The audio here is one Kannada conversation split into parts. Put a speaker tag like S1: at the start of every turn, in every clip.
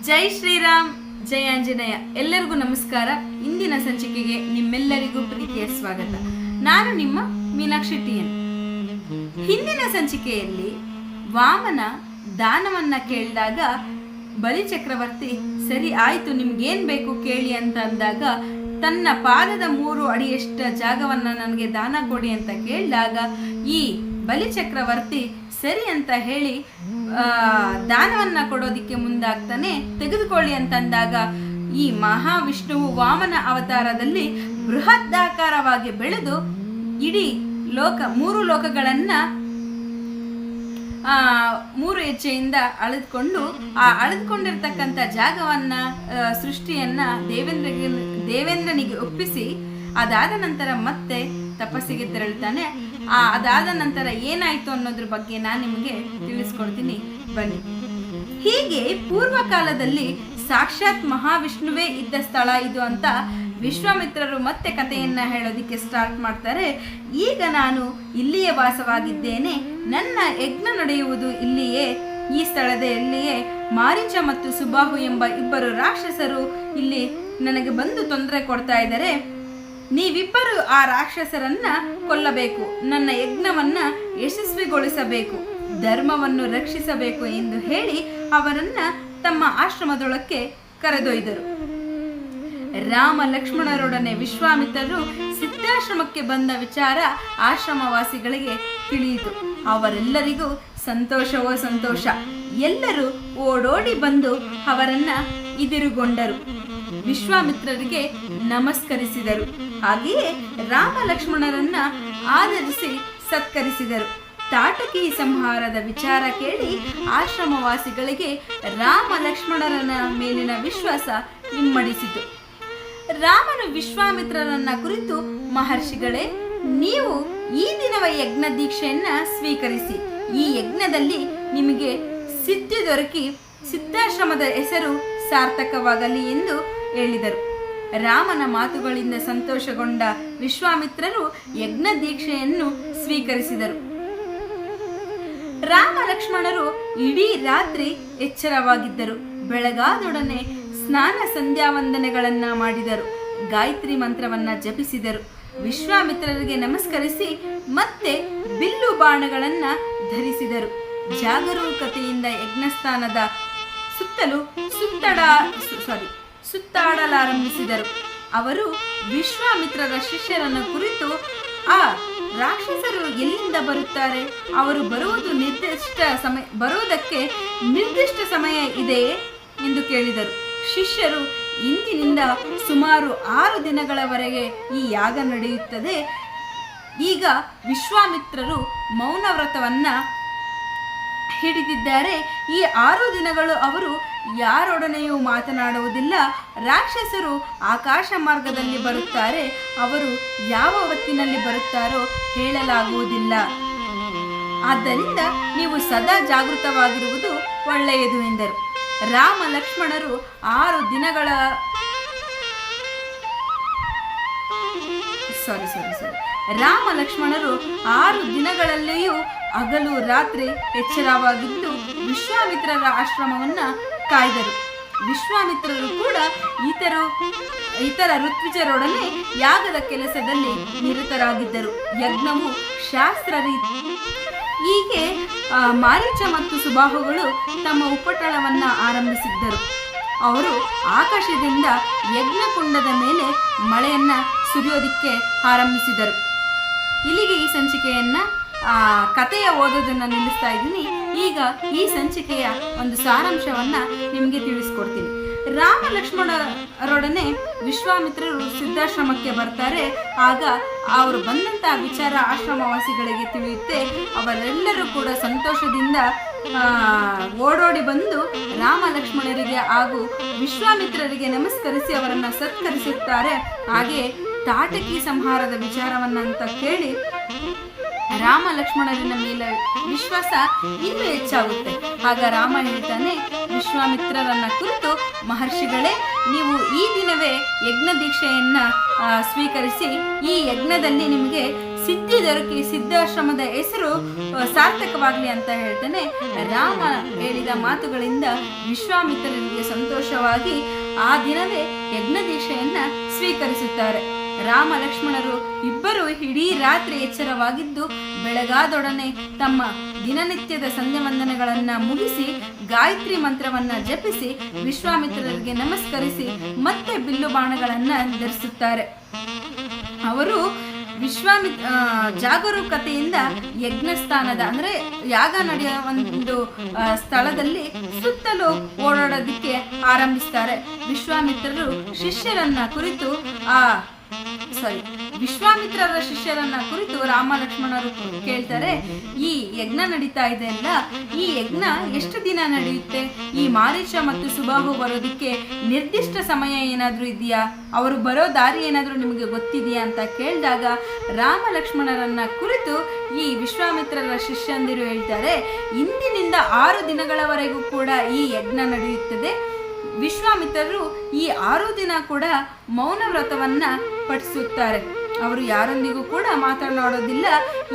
S1: ಜೈ ಶ್ರೀರಾಮ್, ಜೈ ಆಂಜನೇಯ. ಎಲ್ಲರಿಗೂ ನಮಸ್ಕಾರ. ಇಂದಿನ ಸಂಚಿಕೆಗೆ ನಿಮ್ಮೆಲ್ಲರಿಗೂ ಪ್ರೀತಿಯ ಸ್ವಾಗತ. ನಾನು ನಿಮ್ಮ ಮೀನಾಕ್ಷಿ ಟಿಎನ್. ಹಿಂದಿನ ಸಂಚಿಕೆಯಲ್ಲಿ ವಾಮನ ದಾನವನ್ನ ಕೇಳಿದಾಗ ಬಲಿ ಚಕ್ರವರ್ತಿ ಸರಿ ಆಯ್ತು, ನಿಮ್ಗೇನ್ ಬೇಕು ಕೇಳಿ ಅಂತ ಅಂದಾಗ ತನ್ನ ಪಾದದ 3 ಅಡಿಯಷ್ಟ ಜಾಗವನ್ನ ನನಗೆ ದಾನ ಕೊಡಿ ಅಂತ ಕೇಳಿದಾಗ ಈ ಬಲಿ ಚಕ್ರವರ್ತಿ ಸರಿ ಅಂತ ಹೇಳಿ ದಾನವನ್ನ ಕೊಡೋದಿಕ್ಕೆ ಮುಂದಾಗ್ತಾನೆ. ತೆಗೆದುಕೊಳ್ಳಿ ಅಂತಂದಾಗ ಈ ಮಹಾವಿಷ್ಣುವು ವಾಮನ ಅವತಾರದಲ್ಲಿ ಬೃಹದಾಕಾರವಾಗಿ ಬೆಳೆದು ಇಡೀ ಲೋಕ 3 ಲೋಕಗಳನ್ನ 3 ಹೆಜ್ಜೆಯಿಂದ ಅಳೆದುಕೊಂಡು ಅಳೆದುಕೊಂಡಿರ್ತಕ್ಕಂಥ ಜಾಗವನ್ನ ಸೃಷ್ಟಿಯನ್ನ ದೇವೇಂದ್ರನಿಗೆ ಒಪ್ಪಿಸಿ ಅದಾದ ನಂತರ ಮತ್ತೆ ತಪಸ್ಸಿಗೆ ತೆರಳುತ್ತಾನೆ. ಅದಾದ ನಂತರ ಏನಾಯ್ತು ಅನ್ನೋದ್ರ ಬಗ್ಗೆ ನಾನು ನಿಮಗೆ ತಿಳಿಸ್ಕೊಡ್ತೀನಿ, ಬನ್ನಿ. ಹೀಗೆ ಪೂರ್ವ ಕಾಲದಲ್ಲಿ ಸಾಕ್ಷಾತ್ ಮಹಾವಿಷ್ಣುವೇ ಇದ್ದ ಸ್ಥಳ ಇದು ಅಂತ ವಿಶ್ವಾಮಿತ್ರರು ಮತ್ತೆ ಕಥೆಯನ್ನ ಹೇಳೋದಿಕ್ಕೆ ಸ್ಟಾರ್ಟ್ ಮಾಡ್ತಾರೆ. ಈಗ ನಾನು ಇಲ್ಲಿಯೇ ವಾಸವಾಗಿದ್ದೇನೆ, ನನ್ನ ಯಜ್ಞ ನಡೆಯುವುದು ಇಲ್ಲಿಯೇ, ಈ ಸ್ಥಳದಲ್ಲಿಯೇ ಮಾರೀಚ ಮತ್ತು ಸುಬಾಹು ಎಂಬ 2 ರಾಕ್ಷಸರು ಇಲ್ಲಿ ನನಗೆ ಬಂದು ತೊಂದರೆ ಕೊಡ್ತಾ ಇದ್ದಾರೆ. ನೀವಿಬ್ಬರು ಆ ರಾಕ್ಷಸರನ್ನ ಕೊಲ್ಲಬೇಕು, ನನ್ನ ಯಜ್ಞವನ್ನ ಯಶಸ್ವಿಗೊಳಿಸಬೇಕು, ಧರ್ಮವನ್ನು ರಕ್ಷಿಸಬೇಕು ಎಂದು ಹೇಳಿ ಅವರನ್ನ ತಮ್ಮ ಆಶ್ರಮದೊಳಕ್ಕೆ ಕರೆದೊಯ್ದರು. ರಾಮ ಲಕ್ಷ್ಮಣರೊಡನೆ ವಿಶ್ವಾಮಿತ್ರರು ಸಿದ್ಧಾಶ್ರಮಕ್ಕೆ ಬಂದ ವಿಚಾರ ಆಶ್ರಮವಾಸಿಗಳಿಗೆ ತಿಳಿಯಿತು. ಅವರೆಲ್ಲರಿಗೂ ಸಂತೋಷವೋ ಸಂತೋಷ. ಎಲ್ಲರೂ ಓಡೋಡಿ ಬಂದು ಅವರನ್ನ ಎದುರುಗೊಂಡರು, ವಿಶ್ವಾಮಿತ್ರರಿಗೆ ನಮಸ್ಕರಿಸಿದರು. ಹಾಗೆಯೇ ರಾಮ ಲಕ್ಷ್ಮಣರನ್ನ ಆದರಿಸಿ ಸತ್ಕರಿಸಿದರು. ತಾಟಕಿ ಸಂಹಾರದ ವಿಚಾರ ಕೇಳಿ ಆಶ್ರಮವಾಸಿಗಳಿಗೆ ರಾಮ ಲಕ್ಷ್ಮಣರನ ಮೇಲಿನ ವಿಶ್ವಾಸ ಇಮ್ಮಡಿಸಿತು. ರಾಮನು ವಿಶ್ವಾಮಿತ್ರರನ್ನ ಕುರಿತು, ಮಹರ್ಷಿಗಳೇ, ನೀವು ಈ ದಿನವ ಯಜ್ಞ ದೀಕ್ಷೆಯನ್ನ ಸ್ವೀಕರಿಸಿ, ಈ ಯಜ್ಞದಲ್ಲಿ ನಿಮಗೆ ಸಿದ್ಧಿ ದೊರಕಿ ಸಿದ್ಧಾಶ್ರಮದ ಹೆಸರು ಸಾರ್ಥಕವಾಗಲಿ ಎಂದು ಹೇಳಿದರು. ರಾಮನ ಮಾತುಗಳಿಂದ ಸಂತೋಷಗೊಂಡ ವಿಶ್ವಾಮಿತ್ರರು ಯಜ್ಞ ದೀಕ್ಷೆಯನ್ನು ಸ್ವೀಕರಿಸಿದರು. ರಾಮ ಲಕ್ಷ್ಮಣರು ಇಡೀ ರಾತ್ರಿ ಎಚ್ಚರವಾಗಿದ್ದರು. ಬೆಳಗಾದೊಡನೆ ಸ್ನಾನ ಸಂಧ್ಯಾವಂದನೆಗಳನ್ನ ಮಾಡಿದರು, ಗಾಯತ್ರಿ ಮಂತ್ರವನ್ನ ಜಪಿಸಿದರು. ವಿಶ್ವಾಮಿತ್ರರಿಗೆ ನಮಸ್ಕರಿಸಿ ಮತ್ತೆ ಬಿಲ್ಲು ಬಾಣಗಳನ್ನ ಧರಿಸಿದರು. ಜಾಗರೂಕತೆಯಿಂದ ಯಜ್ಞಸ್ಥಾನದ ಸುತ್ತಲೂ ಸುತ್ತಾಡಲಾರಂಭಿಸಿದರು. ಅವರು ವಿಶ್ವಾಮಿತ್ರರ ಶಿಷ್ಯರನ್ನು ಕುರಿತು, ಆ ರಾಕ್ಷಸರು ಎಲ್ಲಿಂದ ಬರುತ್ತಾರೆ, ಅವರು ಬರುವುದಕ್ಕೆ ನಿರ್ದಿಷ್ಟ ಸಮಯ ಇದೆಯೇ ಎಂದು ಕೇಳಿದರು. ಶಿಷ್ಯರು, ಇಂದಿನಿಂದ ಸುಮಾರು 6 ದಿನಗಳವರೆಗೆ ಈ ಯಾಗ ನಡೆಯುತ್ತದೆ. ಈಗ ವಿಶ್ವಾಮಿತ್ರರು ಮೌನವ್ರತವನ್ನ ಹಿಡಿದಿದ್ದಾರೆ. ಈ 6 ದಿನಗಳು ಅವರು ಯಾರೊಡನೆಯೂ ಮಾತನಾಡುವುದಿಲ್ಲ. ರಾಕ್ಷಸರು ಆಕಾಶ ಮಾರ್ಗದಲ್ಲಿ ಬರುತ್ತಾರೆ, ಅವರು ಯಾವ ಹೊತ್ತಿನಲ್ಲಿ ಬರುತ್ತಾರೋ ಹೇಳಲಾಗುವುದಿಲ್ಲ. ಆದ್ದರಿಂದ ನೀವು ಸದಾ ಜಾಗೃತವಾಗಿರುವುದು ಒಳ್ಳೆಯದು ಎಂದರು. ರಾಮ ಲಕ್ಷ್ಮಣರು 6 ದಿನಗಳಲ್ಲಿಯೂ ಹಗಲು ರಾತ್ರಿ ಎಚ್ಚರವಾಗಿದ್ದು ವಿಶ್ವಾಮಿತ್ರರ ಆಶ್ರಮವನ್ನ ಕಾಯ್ದರು. ವಿಶ್ವಾಮಿತ್ರರು ಕೂಡ ಇತರ ಋತ್ವಿಜರೊಡನೆ ಯಾಗದ ಕೆಲಸದಲ್ಲಿ ನಿರತರಾಗಿದ್ದರು. ಯಜ್ಞವು ಶಾಸ್ತ್ರ ರೀತಿ. ಹೀಗೆ ಮಾರೀಚ ಮತ್ತು ಸುಬಾಹುಗಳು ತಮ್ಮ ಉಪಟಳವನ್ನ ಆರಂಭಿಸಿದ್ದರು. ಅವರು ಆಕಾಶದಿಂದ ಯಜ್ಞಕುಂಡದ ಮೇಲೆ ಮಳೆಯನ್ನ ಸುರಿಯೋದಿಕ್ಕೆ ಆರಂಭಿಸಿದರು. ಇಲ್ಲಿಗೆ ಈ ಸಂಚಿಕೆಯನ್ನ ಕಥೆಯ ಓದೋದನ್ನ ನಿಲ್ಲಿಸ್ತಾ ಇದ್ದೀನಿ. ಈಗ ಈ ಸಂಚಿಕೆಯ ಒಂದು ಸಾರಾಂಶವನ್ನ ನಿಮಗೆ ತಿಳಿಸ್ಕೊಡ್ತೀನಿ. ರಾಮ ಲಕ್ಷ್ಮಣರೊಡನೆ ವಿಶ್ವಾಮಿತ್ರರು ಸಿದ್ಧಾಶ್ರಮಕ್ಕೆ ಬರ್ತಾರೆ. ಆಗ ಅವರು ಬಂದಂತಹ ವಿಚಾರ ಆಶ್ರಮವಾಸಿಗಳಿಗೆ ತಿಳಿಯುತ್ತೆ. ಅವರೆಲ್ಲರೂ ಕೂಡ ಸಂತೋಷದಿಂದ ಓಡೋಡಿ ಬಂದು ರಾಮ ಲಕ್ಷ್ಮಣರಿಗೆ ಹಾಗೂ ವಿಶ್ವಾಮಿತ್ರರಿಗೆ ನಮಸ್ಕರಿಸಿ ಅವರನ್ನ ಸತ್ಕರಿಸುತ್ತಾರೆ. ಹಾಗೆ ತಾಟಕಿ ಸಂಹಾರದ ವಿಚಾರವನ್ನಂತ ಕೇಳಿ ರಾಮ ಲಕ್ಷ್ಮಣರಿನ ಮೇಲೆ ವಿಶ್ವಾಸ ಇನ್ನೂ ಹೆಚ್ಚಾಗುತ್ತೆ. ಆಗ ರಾಮ ಹೇಳ್ತಾನೆ ವಿಶ್ವಾಮಿತ್ರರನ್ನ ಕುರಿತು, ಮಹರ್ಷಿಗಳೇ, ನೀವು ಈ ದಿನವೇ ಯಜ್ಞ ದೀಕ್ಷೆಯನ್ನ ಸ್ವೀಕರಿಸಿ, ಈ ಯಜ್ಞದಲ್ಲಿ ನಿಮಗೆ ಸಿದ್ಧಿ ದೊರಕಿ ಸಿದ್ಧಾಶ್ರಮದ ಹೆಸರು ಸಾರ್ಥಕವಾಗಲಿ ಅಂತ ಹೇಳ್ತಾನೆ. ರಾಮ ಹೇಳಿದ ಮಾತುಗಳಿಂದ ವಿಶ್ವಾಮಿತ್ರರಿಗೆ ಸಂತೋಷವಾಗಿ ಆ ದಿನವೇ ಯಜ್ಞದೀಕ್ಷೆಯನ್ನ ಸ್ವೀಕರಿಸುತ್ತಾರೆ. ರಾಮ ಲಕ್ಷ್ಮಣರು ಇಬ್ಬರು ಇಡೀ ರಾತ್ರಿ ಎಚ್ಚರವಾಗಿದ್ದು ಬೆಳಗಾದೊಡನೆ ತಮ್ಮ ದಿನನಿತ್ಯದ ಸಂಧ್ಯಾ ವಂದನೆಗಳನ್ನ ಮುಗಿಸಿ ಗಾಯತ್ರಿ ಮಂತ್ರವನ್ನ ಜಪಿಸಿ ವಿಶ್ವಾಮಿತ್ರರಿಗೆ ನಮಸ್ಕರಿಸಿ ಮತ್ತೆ ಬಿಲ್ಲು ಬಾಣಗಳನ್ನ ಧರಿಸುತ್ತಾರೆ. ಅವರು ಜಾಗರೂಕತೆಯಿಂದ ಯಜ್ಞಸ್ಥಾನದ ಅಂದ್ರೆ ಯಾಗ ನಡೆಯುವ ಒಂದು ಸ್ಥಳದಲ್ಲಿ ಸುತ್ತಲೂ ಓಡಾಡೋದಕ್ಕೆ ಆರಂಭಿಸ್ತಾರೆ. ವಿಶ್ವಾಮಿತ್ರರ ಶಿಷ್ಯರನ್ನ ಕುರಿತು ರಾಮ ಲಕ್ಷ್ಮಣರು ಕೇಳ್ತಾರೆ, ಈ ಯಜ್ಞ ನಡೀತಾ ಇದೆ ಅಲ್ಲ, ಈ ಯಜ್ಞ ಎಷ್ಟು ದಿನ ನಡೆಯುತ್ತೆ? ಈ ಮಾರೀಚ ಮತ್ತು ಸುಬಾಹು ಬರೋದಕ್ಕೆ ನಿರ್ದಿಷ್ಟ ಸಮಯ ಏನಾದ್ರೂ ಇದೆಯಾ? ಅವರು ಬರೋ ದಾರಿ ಏನಾದ್ರೂ ನಿಮಗೆ ಗೊತ್ತಿದೆಯಾ ಅಂತ ಕೇಳಿದಾಗ ರಾಮ ಲಕ್ಷ್ಮಣರನ್ನ ಕುರಿತು ಈ ವಿಶ್ವಾಮಿತ್ರರ ಶಿಷ್ಯಂದಿರು ಹೇಳ್ತಾರೆ, ಇಂದಿನಿಂದ 6 ದಿನಗಳವರೆಗೂ ಕೂಡ ಈ ಯಜ್ಞ ನಡೆಯುತ್ತದೆ. ವಿಶ್ವಾಮಿತ್ರರು ಈ 6 ದಿನ ಕೂಡ ಮೌನ ವ್ರತವನ್ನ ಪಠಿಸುತ್ತಾರೆ. ಅವರು ಯಾರೊಂದಿಗೂ ಕೂಡ ಮಾತನಾಡೋದಿಲ್ಲ.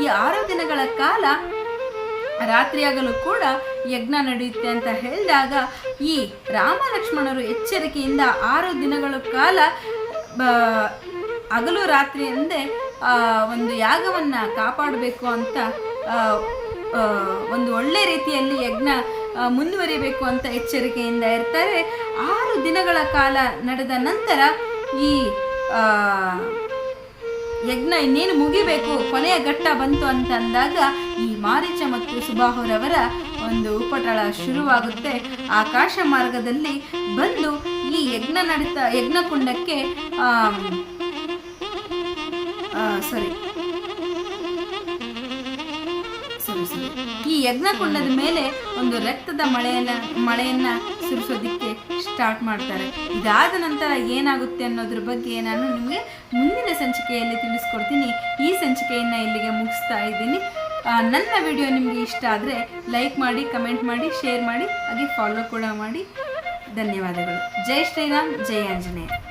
S1: ಈ 6 ದಿನಗಳ ಕಾಲ ರಾತ್ರಿಯಾಗಲೂ ಕೂಡ ಯಜ್ಞ ನಡೆಯುತ್ತೆ ಅಂತ ಹೇಳಿದಾಗ ಈ ರಾಮ ಲಕ್ಷ್ಮಣರು ಎಚ್ಚರಿಕೆಯಿಂದ 6 ದಿನಗಳ ಕಾಲ ಹಗಲು ರಾತ್ರಿ ಎಂದೇ ಒಂದು ಯಾಗವನ್ನ ಕಾಪಾಡಬೇಕು ಅಂತ ಒಂದು ಒಳ್ಳೆ ರೀತಿಯಲ್ಲಿ ಯಜ್ಞ ಮುಂದುವರಿಬೇಕು ಅಂತ ಎಚ್ಚರಿಕೆಯಿಂದ ಇರ್ತಾರೆ. 6 ದಿನಗಳ ಕಾಲ ನಡೆದ ನಂತರ ಈ ಯಜ್ಞ ಇನ್ನೇನು ಮುಗಿಬೇಕು, ಕೊನೆಯ ಘಟ್ಟ ಬಂತು ಅಂತ ಅಂದಾಗ ಈ ಮಾರೀಚ ಮತ್ತು ಸುಬಾಹುರವರ ಒಂದು ಉಪಟಳ ಶುರುವಾಗುತ್ತೆ. ಆಕಾಶ ಮಾರ್ಗದಲ್ಲಿ ಬಂದು ಈ ಯಜ್ಞಕುಂಡಕ್ಕೆ ಈ ಯಜ್ಞಕುಂಡದ ಮೇಲೆ ಒಂದು ರಕ್ತದ ಮಳೆಯನ್ನ ಸುರಿಸೋದಿಕ್ಕೆ ಸ್ಟಾರ್ಟ್ ಮಾಡ್ತಾರೆ. ಇದಾದ ನಂತರ ಏನಾಗುತ್ತೆ ಅನ್ನೋದ್ರ ಬಗ್ಗೆ ನಾನು ನಿಮಗೆ ಮುಂದಿನ ಸಂಚಿಕೆಯಲ್ಲಿ ತಿಳಿಸ್ಕೊಡ್ತೀನಿ. ಈ ಸಂಚಿಕೆಯನ್ನು ಇಲ್ಲಿಗೆ ಮುಗಿಸ್ತಾ ಇದ್ದೀನಿ. ನನ್ನ ವಿಡಿಯೋ ನಿಮಗೆ ಇಷ್ಟ ಆದರೆ ಲೈಕ್ ಮಾಡಿ, ಕಮೆಂಟ್ ಮಾಡಿ, ಶೇರ್ ಮಾಡಿ, ಹಾಗೆ ಫಾಲೋ ಕೂಡ ಮಾಡಿ. ಧನ್ಯವಾದಗಳು. ಜೈ ಶ್ರೀರಾಮ್, ಜೈ ಆಂಜನೇಯ.